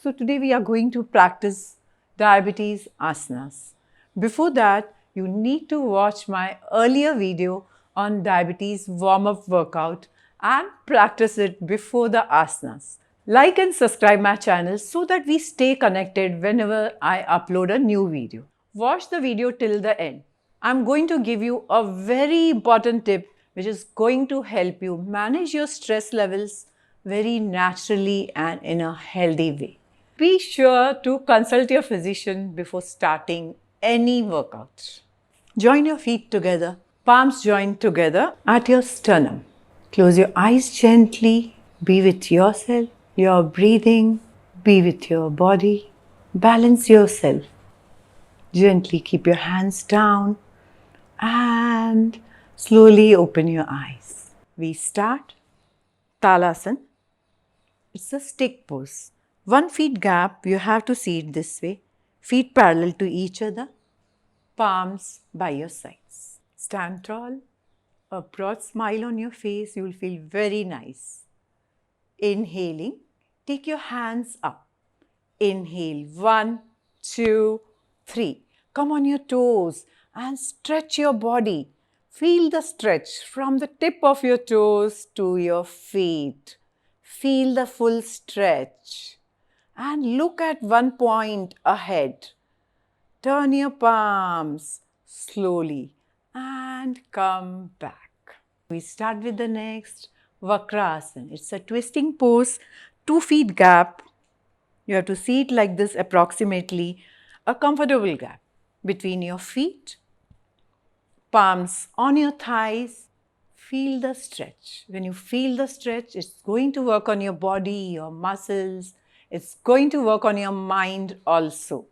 So today we are going to practice diabetes asanas. Before that, you need to watch my earlier video on diabetes warm-up workout and practice it before the asanas. Like and subscribe my channel so that we stay connected whenever I upload a new video. Watch the video till the end. I'm going to give you a very important tip which is going to help you manage your stress levels very naturally and in a healthy way. Be sure to consult your physician before starting any workout. Join your feet together, palms joined together at your sternum. Close your eyes gently, be with yourself, your breathing, be with your body. Balance yourself. Gently keep your hands down and slowly open your eyes. We start Talasana. It's a stick pose. 1 feet gap, you have to see it this way. Feet parallel to each other, palms by your sides. Stand tall, a broad smile on your face, you will feel very nice. Inhaling, take your hands up. Inhale, 1, 2, 3. Come on your toes and stretch your body. Feel the stretch from the tip of your toes to your feet. Feel the full stretch and look at one point ahead. Turn your palms slowly and come back. We start with the next Vakrasana. It's a twisting pose, 2 feet gap. You have to see it like this approximately, a comfortable gap between your feet, palms on your thighs. Feel the stretch. When you feel the stretch, it's going to work on your body, your muscles. It's going to work on your mind also.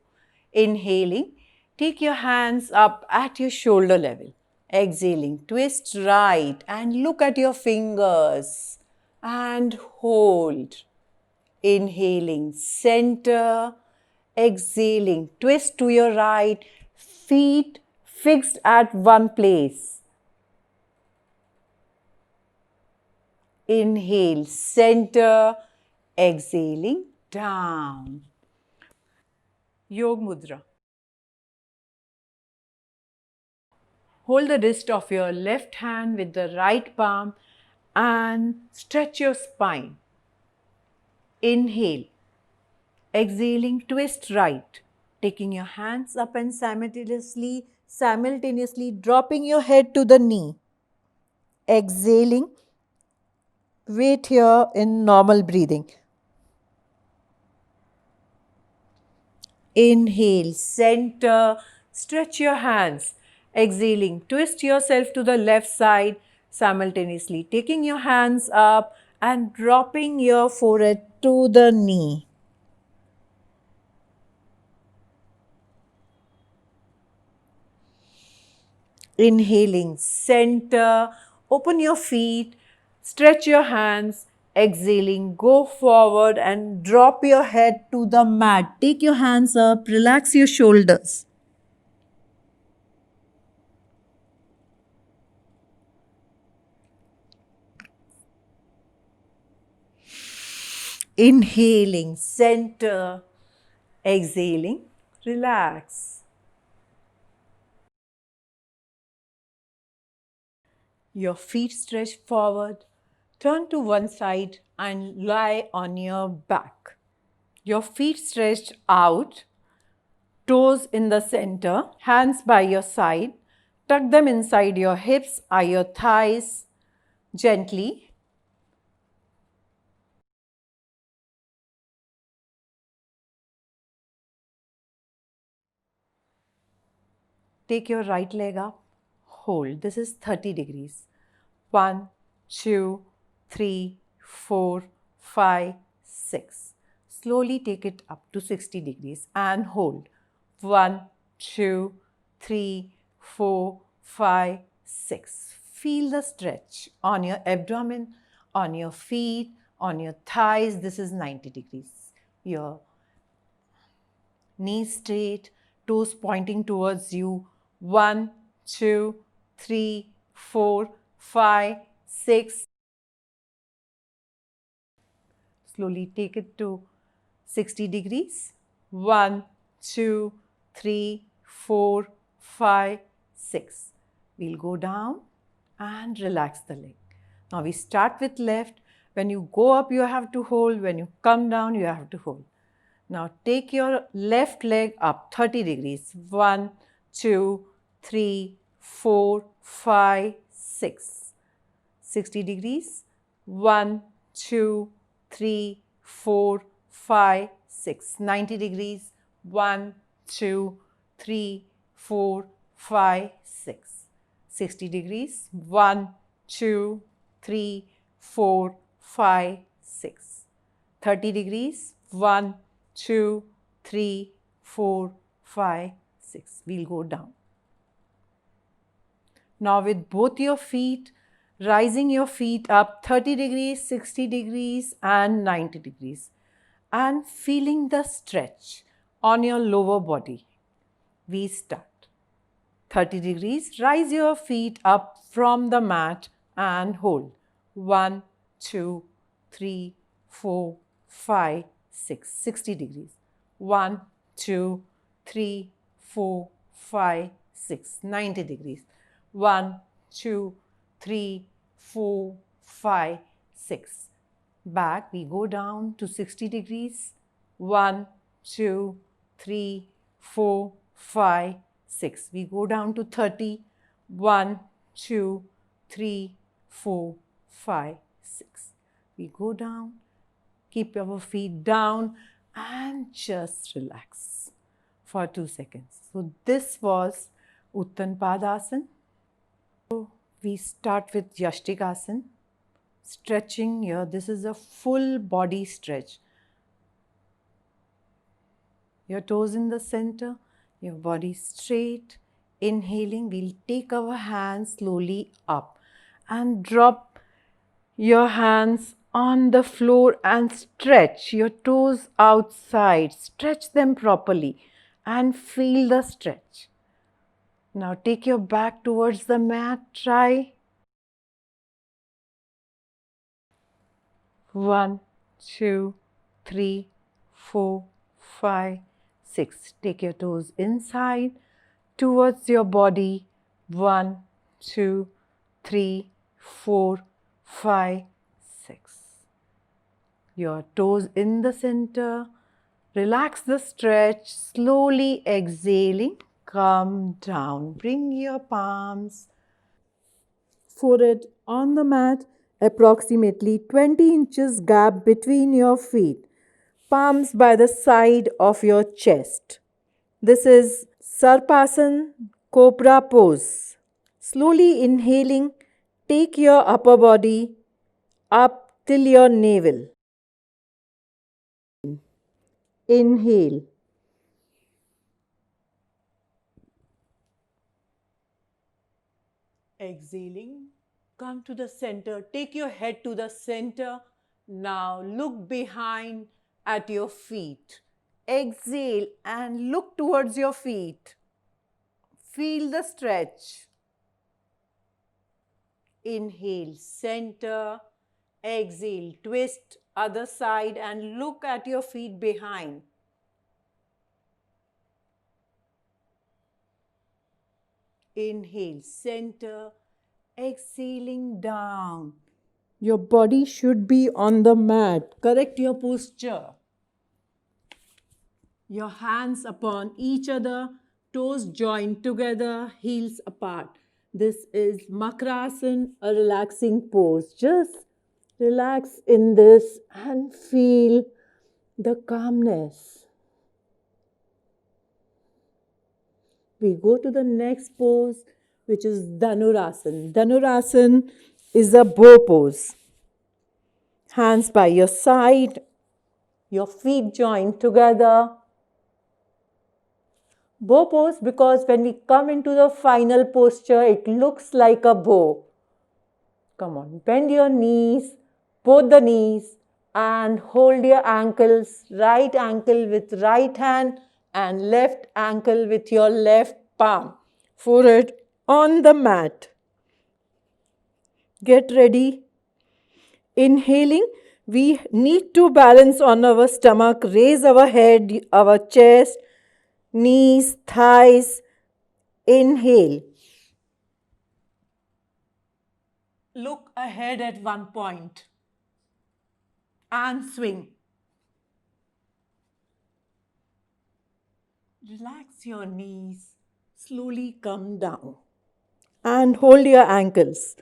Inhaling, take your hands up at your shoulder level. Exhaling, twist right and look at your fingers and hold. Inhaling, center. Exhaling, twist to your right, feet fixed at one place. Inhale, center. Exhaling, down. Yog Mudra. Hold the wrist of your left hand with the right palm and stretch your spine. Inhale. Exhaling, twist right. Taking your hands up and simultaneously dropping your head to the knee. Exhaling. Wait here in normal breathing. Inhale, center, stretch your hands. Exhaling, twist yourself to the left side, simultaneously taking your hands up and dropping your forehead to the knee. Inhaling, center, open your feet, stretch your hands. Exhaling, go forward and drop your head to the mat. Take your hands up, relax your shoulders. Inhaling, center. Exhaling, relax. Your feet stretch forward. Turn to one side and lie on your back. Your feet stretched out. Toes in the center. Hands by your side. Tuck them inside your hips or your thighs. Gently. Take your right leg up. Hold. This is 30 degrees. 1, 2, 3, 4, 5, 6. Slowly take it up to 60 degrees and hold. 1, 2, 3, 4, 5, 6. Feel the stretch on your abdomen, on your feet, on your thighs. This is 90 degrees. Your knees straight, toes pointing towards you. 1, 2, 3, 4, 5, 6. Slowly take it to 60 degrees. 1, 2, 3, 4, 5, 6. We'll go down and relax the leg. Now we start with left. When you go up, you have to hold. When you come down, you have to hold. Now take your left leg up 30 degrees. 1, 2, 3, 4, 5, 6. 60 degrees. 1, 2, 3, 4, 5, 6. 90 degrees. 1, 2, 3, 4, 5, 6. 60 degrees. 1, 2, 3, 4, 5, 6. 30 degrees. 1, 2, 3, 4, 5, 6. We'll go down. Now with both your feet, rising your feet up 30 degrees, 60 degrees and 90 degrees and feeling the stretch on your lower body. We start. 30 degrees, rise your feet up from the mat and hold. 1, 2, 3, 4, 5, 6. 60 degrees. 1, 2, 3, 4, 5, 6. 90 degrees. 1, 2, 3, 4, 5, 6. Back, we go down to 60 degrees. 1, 2, 3, 4, 5, 6. We go down to 30. 1, 2, 3, 4, 5, 6. We go down, keep our feet down and just relax for 2 seconds. So this was Uttan Padasana. So we start with Yastikasana. Stretching here. This is a full body stretch. Your toes in the center, your body straight. Inhaling, we'll take our hands slowly up and drop your hands on the floor and stretch your toes outside. Stretch them properly and feel the stretch. Now take your back towards the mat. Try. 1, 2, 3, 4, 5, 6. Take your toes inside towards your body. 1, 2, 3, 4, 5, 6. Your toes in the center. Relax the stretch. Slowly exhaling. Come down. Bring your palms, forehead on the mat. Approximately 20 inches gap between your feet. Palms by the side of your chest. This is Sarpasana Cobra pose. Slowly inhaling, take your upper body up till your navel. Inhale. Exhaling, come to the center. Take your head to the center. Now look behind at your feet. Exhale and look towards your feet. Feel the stretch. Inhale, center. Exhale, twist other side and look at your feet behind. Inhale, center. Exhaling down. Your body should be on the mat. Correct your posture. Your hands upon each other, toes joined together, heels apart. This is Makrasana, a relaxing pose. Just relax in this and feel the calmness. We go to the next pose, which is Dhanurasana. Dhanurasana is a bow pose. Hands by your side, your feet joined together. Bow pose because when we come into the final posture, it looks like a bow. Come on, bend your knees, both the knees, and hold your ankles, right ankle with right hand and left ankle with your left palm. Forehead on the mat. Get ready. Inhaling, We need to balance on our stomach, raise our head, our chest, knees, thighs. Inhale. Look ahead at one point and swing. Relax your knees. Slowly come down and hold your ankles.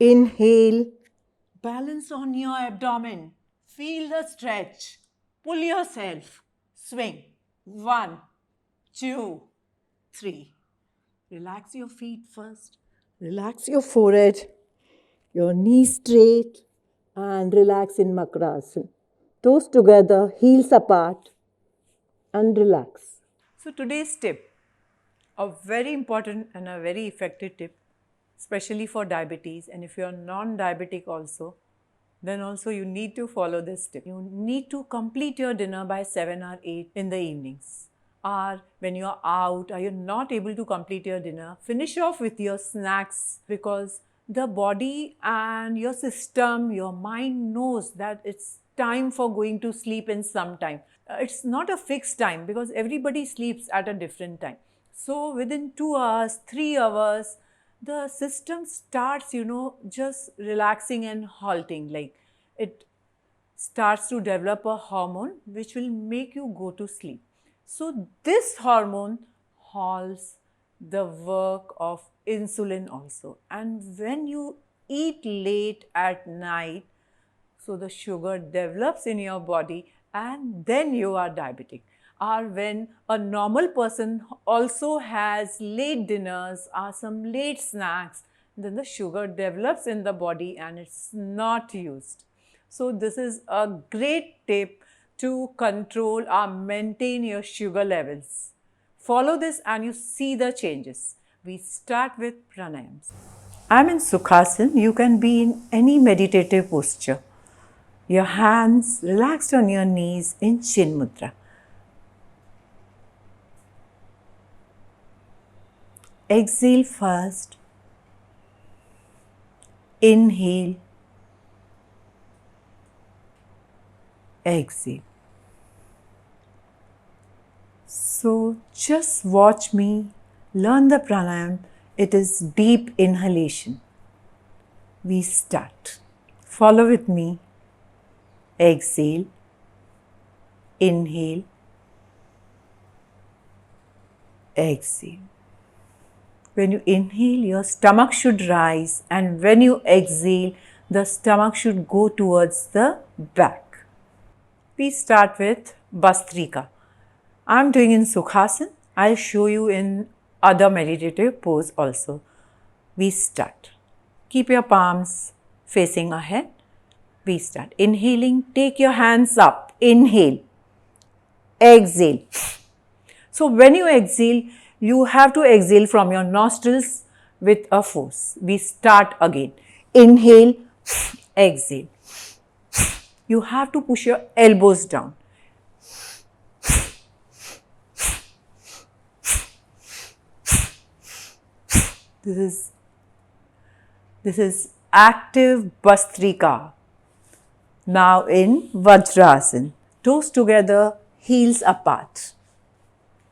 Inhale. Balance on your abdomen. Feel the stretch. Pull yourself. Swing. 1, 2, 3. Relax your feet first. Relax your forehead. Your knees straight. And relax in Makrasana. Toes together, heels apart. And relax. So today's tip, a very important and a very effective tip, especially for diabetes, and if you are non-diabetic also, then also you need to follow this tip. You need to complete your dinner by 7 or 8 in the evenings. Or when you are out or you're not able to complete your dinner, finish off with your snacks, because the body and your system, your mind knows that it's time for going to sleep in some time. It's not a fixed time because everybody sleeps at a different time. So within 2 hours, 3 hours, the system starts, just relaxing and halting. Like it starts to develop a hormone which will make you go to sleep. So this hormone halts the work of insulin also. And when you eat late at night, so the sugar develops in your body and then you are diabetic. Or when a normal person also has late dinners or some late snacks, then the sugar develops in the body and it's not used. So this is a great tip to control or maintain your sugar levels. Follow this and you see the changes. We start with pranayams. I'm in Sukhasana. You can be in any meditative posture. Your hands relaxed on your knees in Chin Mudra. Exhale first. Inhale. Exhale. So just watch me learn the pranayam. It is deep inhalation. We start. Follow with me. Exhale. Inhale. Exhale. When you inhale, your stomach should rise, and when you exhale, the stomach should go towards the back. We start with Bhastrika. I'm doing in Sukhasana. I'll show you in other meditative pose also. We start. Keep your palms facing ahead. We start. Inhaling, take your hands up. Inhale. Exhale. So when you exhale, you have to exhale from your nostrils with a force. We start again. Inhale, exhale. You have to push your elbows down. This is active Bhastrika. Now in Vajrasana. Toes together, heels apart.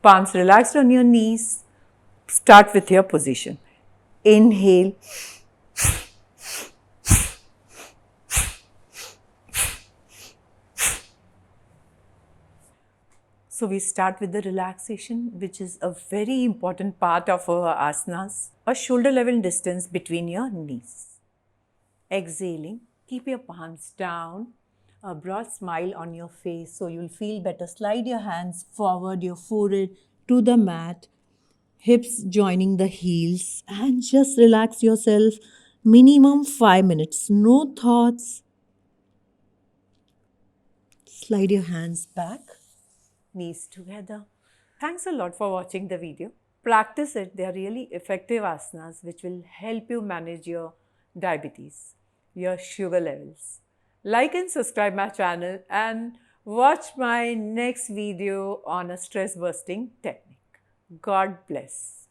Palms relaxed on your knees. Start with your position. Inhale. So we start with the relaxation, which is a very important part of our asanas. A shoulder level distance between your knees. Exhaling, keep your palms down. A broad smile on your face so you'll feel better. Slide your hands forward, your forehead to the mat. Hips joining the heels, and just relax yourself. Minimum 5 minutes. No thoughts. Slide your hands back, knees together. Thanks a lot for watching the video. Practice it. They are really effective asanas which will help you manage your diabetes, your sugar levels. Like and subscribe my channel and watch my next video on a stress busting technique. God bless.